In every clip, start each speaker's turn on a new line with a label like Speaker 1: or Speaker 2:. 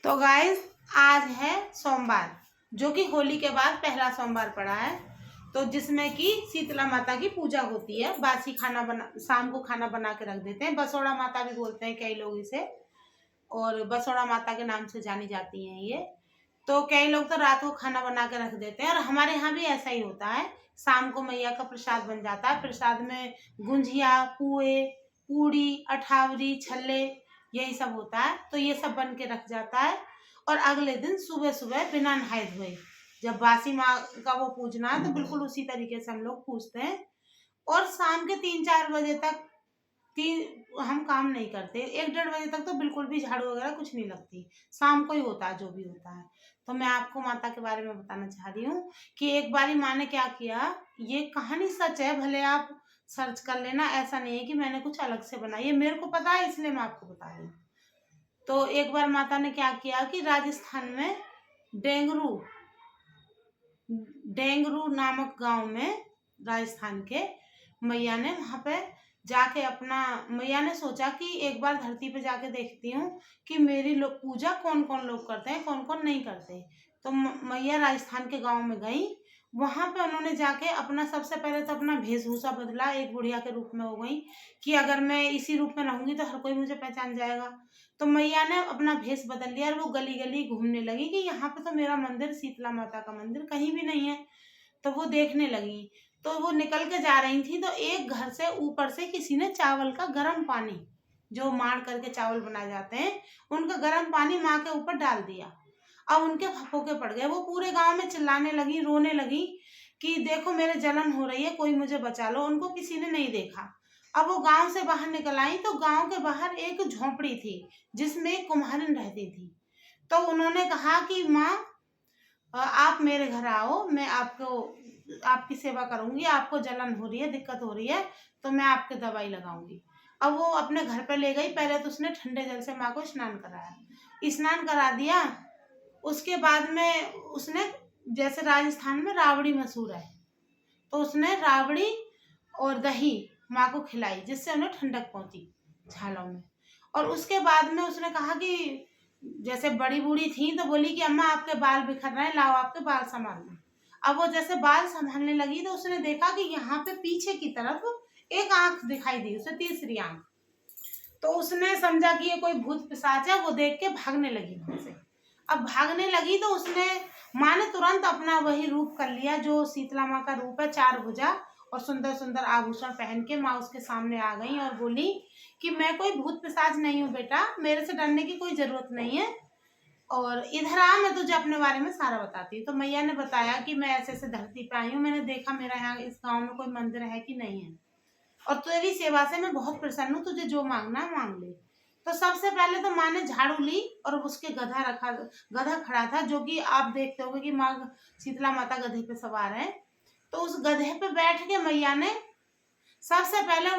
Speaker 1: तो गाइस आज है सोमवार, जो कि होली के बाद पहला सोमवार पड़ा है। तो जिसमें कि शीतला माता की पूजा होती है। बासी खाना बना, शाम को खाना बना के रख देते हैं। बसोड़ा माता भी बोलते हैं कई लोग इसे, और बसोड़ा माता के नाम से जानी जाती हैं ये। तो कई लोग तो रात को खाना बना के रख देते हैं, और हमारे यहाँ भी ऐसा ही होता है। शाम को मैया का प्रसाद बन जाता है। प्रसाद में गुंजिया, पुए, पूड़ी, अठावरी, छल्ले, यही सब होता है। तो ये सब बन के रख जाता है। और अगले दिन सुबह सुबह बिना नहाए धोए, जब बासी माँ का वो पूजना है, तो बिल्कुल उसी तरीके से हम लोग पूजते हैं। और शाम के 3-4 बजे तक हम काम नहीं करते। 1-1:30 बजे तक तो बिल्कुल भी झाड़ू वगैरह कुछ नहीं लगती। शाम को ही होता है जो भी होता है। तो मैं आपको माता के बारे में बताना चाह रही हूँ कि एक बारी माँ ने क्या किया। ये कहानी सच है, भले आप सर्च कर लेना। ऐसा नहीं है कि मैंने कुछ अलग से बनाई है, मेरे को पता है इसलिए मैं आपको बता रही हूँ। तो एक बार माता ने क्या किया कि राजस्थान में डेंगरू डेंगरू नामक गांव में, राजस्थान के, मैया ने वहां पे जाके मैया ने सोचा कि एक बार धरती पे जाके देखती हूँ कि मेरी लोग पूजा कौन कौन लोग करते हैं, कौन कौन नहीं करते। तो मैया राजस्थान के गांव में गई। वहां पे उन्होंने जाके अपना, सबसे पहले तो अपना वेशभूषा बदला, एक बुढ़िया के रूप में हो गई कि अगर मैं इसी रूप में रहूंगी तो हर कोई मुझे पहचान जाएगा। तो मैया ने अपना भेष बदल लिया और वो गली गली घूमने लगी कि यहाँ पे तो मेरा मंदिर, शीतला माता का मंदिर, कहीं भी नहीं है। तो वो देखने लगी। तो वो निकल के जा रही थी, तो एक घर से ऊपर से किसी ने चावल का गर्म पानी, जो माड़ करके चावल बनाए जाते हैं, उनका गर्म पानी माँ के ऊपर डाल दिया। अब उनके फफोके पड़ गए। वो पूरे गांव में चिल्लाने लगी, रोने लगी कि देखो मेरे जलन हो रही है, कोई मुझे बचा लो। उनको किसी ने नहीं देखा। अब वो गांव से बाहर निकल आई, तो गांव के बाहर एक झोंपड़ी थी जिसमें एक कुम्हारिन रहती थी। तो उन्होंने कहा कि माँ, आप मेरे घर आओ, मैं आपकी सेवा करूंगी। आपको जलन हो रही है, दिक्कत हो रही है, तो मैं आपके दवाई लगाऊंगी। अब वो अपने घर पे ले गई। पहले तो उसने ठंडे जल से माँ को स्नान कराया, स्नान करा दिया। उसके बाद में उसने, जैसे राजस्थान में राबड़ी मशहूर है, तो उसने राबड़ी और दही माँ को खिलाई, जिससे उन्हें ठंडक पहुंची झालों में। और उसके बाद में उसने कहा कि, जैसे बड़ी बूढ़ी थी तो बोली कि अम्मा आपके बाल बिखर रहे हैं, लाओ आपके बाल संभाल लो। अब वो जैसे बाल संभालने लगी तो उसने देखा कि यहाँ पे पीछे की तरफ एक आंख दिखाई दी उसे, तीसरी आंख। तो उसने समझा कि ये कोई भूत पिशाच है। वो देख के भागने लगी वहां से। अब भागने लगी तो माँ ने तुरंत अपना वही रूप कर लिया जो शीतला माँ का रूप है, 4 भुजा और सुंदर सुंदर आभूषण पहन के माँ उसके सामने आ गई और बोली कि मैं कोई भूत पिशाच नहीं हूँ बेटा, मेरे से डरने की कोई जरूरत नहीं है, और इधर आ, मैं तुझे अपने बारे में सारा बताती हूँ। तो मैया ने बताया कि मैं ऐसे ऐसे धरती पे आई हूँ, मैंने देखा मेरा यहाँ इस गाँव में कोई मंदिर है कि नहीं है, और तेरी सेवा से मैं बहुत प्रसन्न हूँ, तुझे जो मांगना है मांग ले। तो सबसे पहले तो माँ ने झाड़ू ली और उसके गधा खड़ा था, जो कि आप देखते होगे कि माँ शीतला माता गधे पे सवार है। तो उस गधे पे बैठ के मैया ने सबसे पहले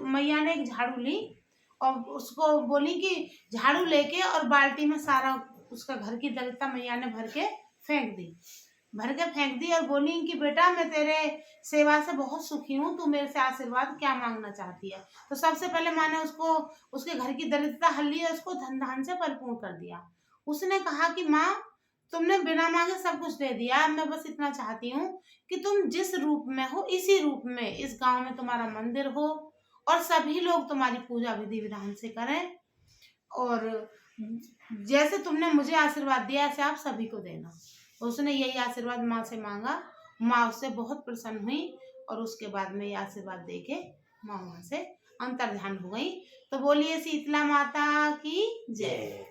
Speaker 1: मैया ने एक झाड़ू ली और उसको बोली कि झाड़ू लेके और बाल्टी में सारा उसका घर की दरिद्रता मैया ने भर के फेंक दी और बोली कि बेटा मैं तेरे सेवा से बहुत सुखी हूँ, तू मेरे से आशीर्वाद क्या मांगना चाहती है। तो सबसे पहले माँ ने उसको उसके घर की दरिद्रता हल ली और उसको धन धान से परिपूर्ण कर दिया। उसने कहा कि माँ, तुमने बिना मांगे सब कुछ दे दिया, मैं बस इतना चाहती हूँ कि तुम जिस रूप में हो इसी रूप में इस गांव में तुम्हारा मंदिर हो और सभी लोग तुम्हारी पूजा विधि विधान से करें, और जैसे तुमने मुझे आशीर्वाद दिया ऐसे आप सभी को देना। उसने यही आशीर्वाद माँ से मांगा। माँ उससे बहुत प्रसन्न हुई और उसके बाद में ये आशीर्वाद देके माँ वहां से अंतर्ध्यान हो गई। तो बोलिए शीतला माता की जय।